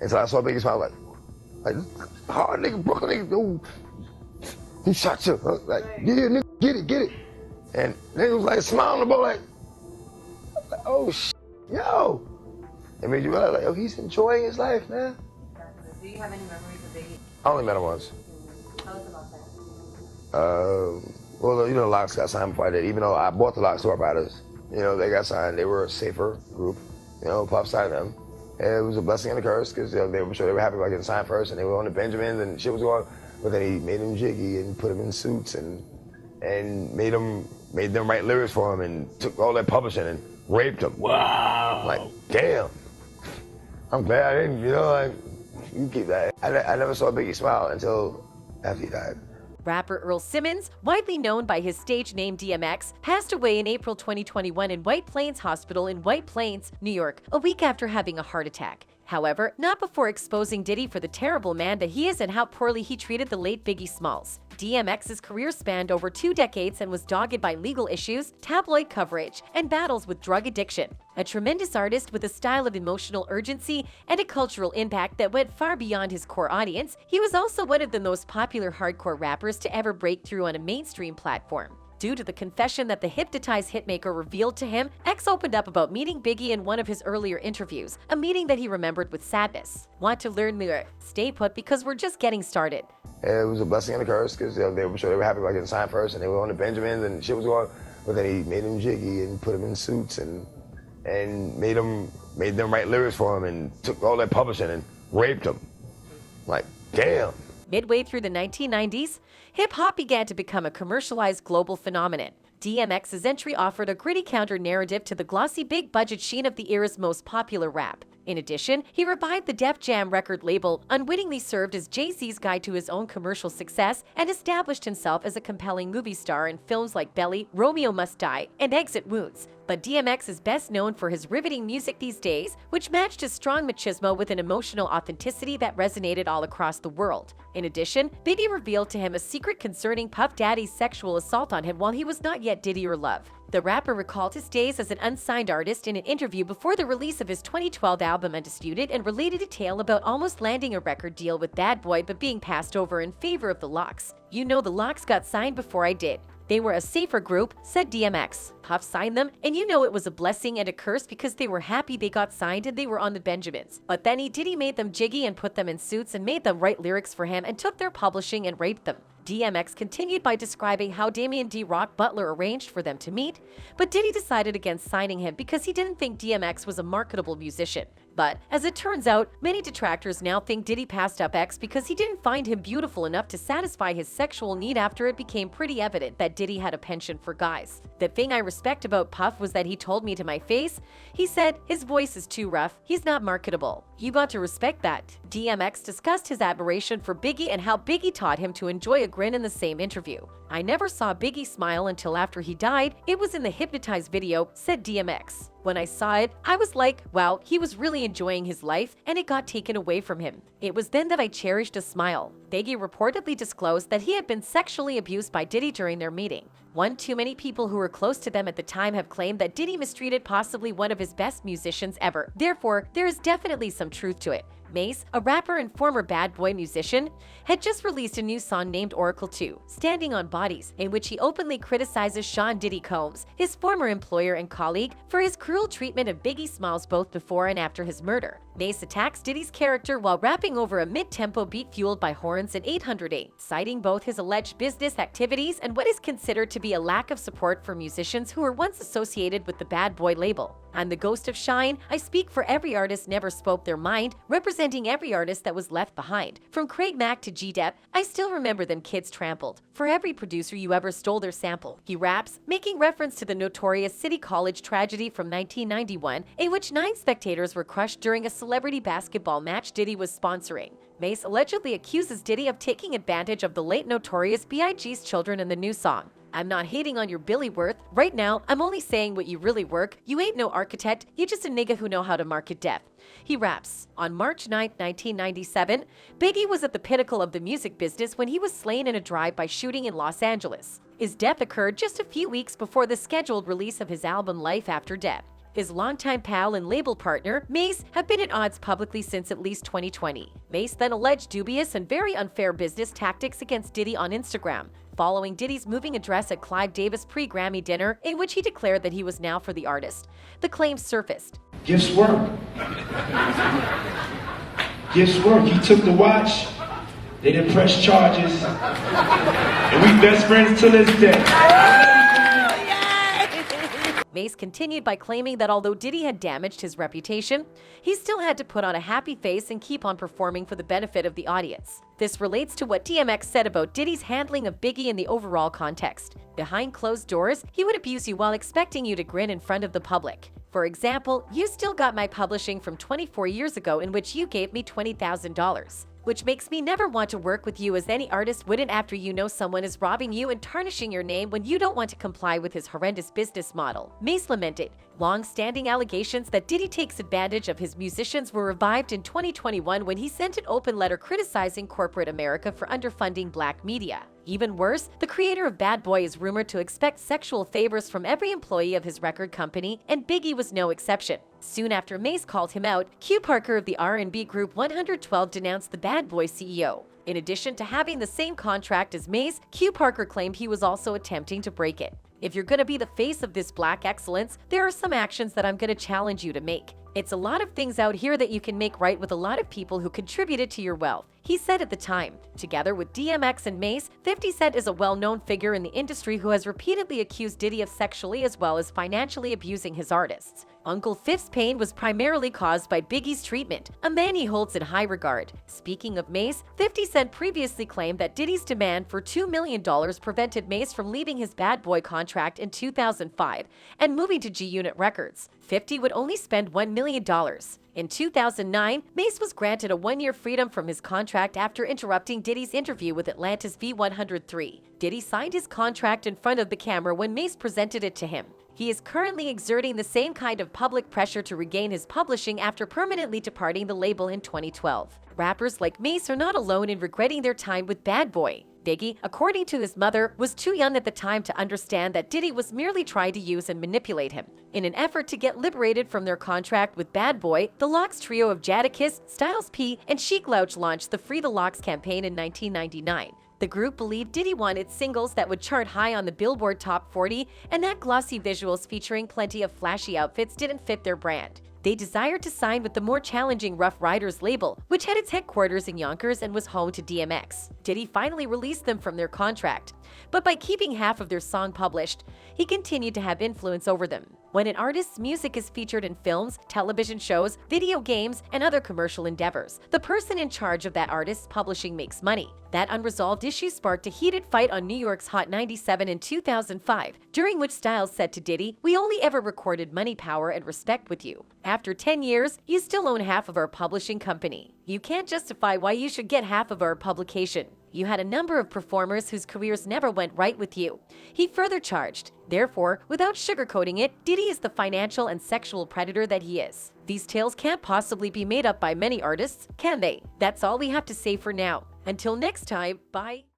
And so I saw Biggie smile like hard nigga, Brooklyn nigga, ooh, he shot you. I was like, yeah, nigga, get it. And nigga was like smiling about like oh yo. It made you realize like, yo, he's enjoying his life, man. Do you have any memories of Biggie? I only met him once. Tell us about that. Well, you know, the Locks got signed before I did. Even though I bought the Locks to our riders, you know, they got signed. They were a safer group. You know, Puff signed them. And it was a blessing and a curse because they were sure they were happy about getting signed first, and they were on the Benjamins and shit was going. But then he made them jiggy and put them in suits and made them write lyrics for him and took all that publishing and raped them. Wow! Like, damn. I'm glad I didn't. You know, like you keep that. I never saw Biggie smile until after he died. Rapper Earl Simmons, widely known by his stage name DMX, passed away in April 2021 in White Plains Hospital in White Plains, New York, a week after having a heart attack. However, not before exposing Diddy for the terrible man that he is and how poorly he treated the late Biggie Smalls. DMX's career spanned over 2 decades and was dogged by legal issues, tabloid coverage, and battles with drug addiction. A tremendous artist with a style of emotional urgency and a cultural impact that went far beyond his core audience, he was also one of the most popular hardcore rappers to ever break through on a mainstream platform. Due to the confession that the hypnotized hitmaker revealed to him, X opened up about meeting Biggie in one of his earlier interviews, a meeting that he remembered with sadness. Want to learn more? Stay put because we're just getting started. It was a blessing and a curse because they were sure they were happy about getting signed first, and they were on the Benjamins and shit was going. But then he made them jiggy and put them in suits and made them write lyrics for him and took all that publishing and raped them. Like, damn. Midway through the 1990s, hip-hop began to become a commercialized global phenomenon. DMX's entry offered a gritty counter-narrative to the glossy big-budget sheen of the era's most popular rap. In addition, he revived the Def Jam record label, unwittingly served as Jay-Z's guide to his own commercial success, and established himself as a compelling movie star in films like Belly, Romeo Must Die, and Exit Wounds. But DMX is best known for his riveting music these days, which matched his strong machismo with an emotional authenticity that resonated all across the world. In addition, Biggie revealed to him a secret concerning Puff Daddy's sexual assault on him while he was not yet Diddy or Love. The rapper recalled his days as an unsigned artist in an interview before the release of his 2012 album Undisputed and related a tale about almost landing a record deal with Bad Boy but being passed over in favor of the Locks. You know, the Locks got signed before I did. They were a safer group, said DMX. Puff signed them, and you know it was a blessing and a curse because they were happy they got signed and they were on the Benjamins. But then Diddy made them jiggy and put them in suits and made them write lyrics for him and took their publishing and raped them. DMX continued by describing how Damien D. Rock Butler arranged for them to meet, but Diddy decided against signing him because he didn't think DMX was a marketable musician. But, as it turns out, many detractors now think Diddy passed up X because he didn't find him beautiful enough to satisfy his sexual need after it became pretty evident that Diddy had a penchant for guys. The thing I respect about Puff was that he told me to my face, he said, his voice is too rough, he's not marketable. You got to respect that. DMX discussed his admiration for Biggie and how Biggie taught him to enjoy a grin in the same interview. I never saw Biggie smile until after he died. It was in the Hypnotized video, said DMX. When I saw it, I was like, wow, he was really enjoying his life, and it got taken away from him. It was then that I cherished a smile. Biggie reportedly disclosed that he had been sexually abused by Diddy during their meeting. One too many people who were close to them at the time have claimed that Diddy mistreated possibly one of his best musicians ever. Therefore, there is definitely some truth to it. Mace, a rapper and former Bad Boy musician, had just released a new song named Oracle 2, Standing on Bodies, in which he openly criticizes Sean Diddy Combs, his former employer and colleague, for his cruel treatment of Biggie Smalls both before and after his murder. Mace attacks Diddy's character while rapping over a mid-tempo beat fueled by horns in 808, citing both his alleged business activities and what is considered to be a lack of support for musicians who were once associated with the Bad Boy label. I'm the ghost of Shine. I speak for every artist never spoke their mind, representing every artist that was left behind. From Craig Mack to G-Dep, I still remember them kids trampled. For every producer you ever stole their sample. He raps, making reference to the notorious City College tragedy from 1991, in which 9 spectators were crushed during a celebrity basketball match Diddy was sponsoring. Mace allegedly accuses Diddy of taking advantage of the late notorious B.I.G.'s children in the new song. I'm not hating on your Billy Worth. Right now, I'm only saying what you really work. You ain't no architect, you just a nigga who know how to market death. He raps, on March 9, 1997, Biggie was at the pinnacle of the music business when he was slain in a drive-by shooting in Los Angeles. His death occurred just a few weeks before the scheduled release of his album Life After Death. his longtime pal and label partner, Mase, have been at odds publicly since at least 2020. Mase then alleged dubious and very unfair business tactics against Diddy on Instagram, following Diddy's moving address at Clive Davis' pre-Grammy dinner, in which he declared that he was now for the artist. The claims surfaced. Gifts work. Gifts work. He took the watch. They didn't press charges. And we best friends to this day. Mase continued by claiming that although Diddy had damaged his reputation, he still had to put on a happy face and keep on performing for the benefit of the audience. This relates to what DMX said about Diddy's handling of Biggie in the overall context. Behind closed doors, he would abuse you while expecting you to grin in front of the public. For example, you still got my publishing from 24 years ago in which you gave me $20,000. Which makes me never want to work with you as any artist wouldn't after you know someone is robbing you and tarnishing your name when you don't want to comply with his horrendous business model. Mase lamented. Long-standing allegations that Diddy takes advantage of his musicians were revived in 2021 when he sent an open letter criticizing corporate America for underfunding black media. Even worse, the creator of Bad Boy is rumored to expect sexual favors from every employee of his record company, and Biggie was no exception. Soon after Mase called him out, Q Parker of the R&B group 112 denounced the Bad Boy CEO. In addition to having the same contract as Mase, Q Parker claimed he was also attempting to break it. If you're going to be the face of this black excellence, there are some actions that I'm going to challenge you to make. It's a lot of things out here that you can make right with a lot of people who contributed to your wealth, he said at the time. Together with DMX and Mase, 50 Cent is a well-known figure in the industry who has repeatedly accused Diddy of sexually as well as financially abusing his artists. Uncle 50's pain was primarily caused by Biggie's treatment, a man he holds in high regard. Speaking of Mase, 50 Cent previously claimed that Diddy's demand for $2 million prevented Mase from leaving his Bad Boy contract in 2005 and moving to G-Unit Records. 50 would only spend $1 million. In 2009, Mase was granted a one-year freedom from his contract after interrupting Diddy's interview with Atlanta's V103. Diddy signed his contract in front of the camera when Mase presented it to him. He is currently exerting the same kind of public pressure to regain his publishing after permanently departing the label in 2012. Rappers like Mase are not alone in regretting their time with Bad Boy. Biggie, according to his mother, was too young at the time to understand that Diddy was merely trying to use and manipulate him. In an effort to get liberated from their contract with Bad Boy, the Lox trio of Jadakiss, Styles P, and Chic Louch launched the Free the Lox campaign in 1999. The group believed Diddy wanted singles that would chart high on the Billboard Top 40, and that glossy visuals featuring plenty of flashy outfits didn't fit their brand. They desired to sign with the more challenging Rough Riders label, which had its headquarters in Yonkers and was home to DMX. Diddy finally released them from their contract, but by keeping half of their song published, he continued to have influence over them. When an artist's music is featured in films, television shows, video games, and other commercial endeavors, the person in charge of that artist's publishing makes money. That unresolved issue sparked a heated fight on New York's Hot 97 in 2005, during which Styles said to Diddy, "We only ever recorded money, power, and respect with you. After 10 years, you still own half of our publishing company. You can't justify why you should get half of our publication. You had a number of performers whose careers never went right with you," he further charged. Therefore, without sugarcoating it, Diddy is the financial and sexual predator that he is. These tales can't possibly be made up by many artists, can they? That's all we have to say for now. Until next time, bye.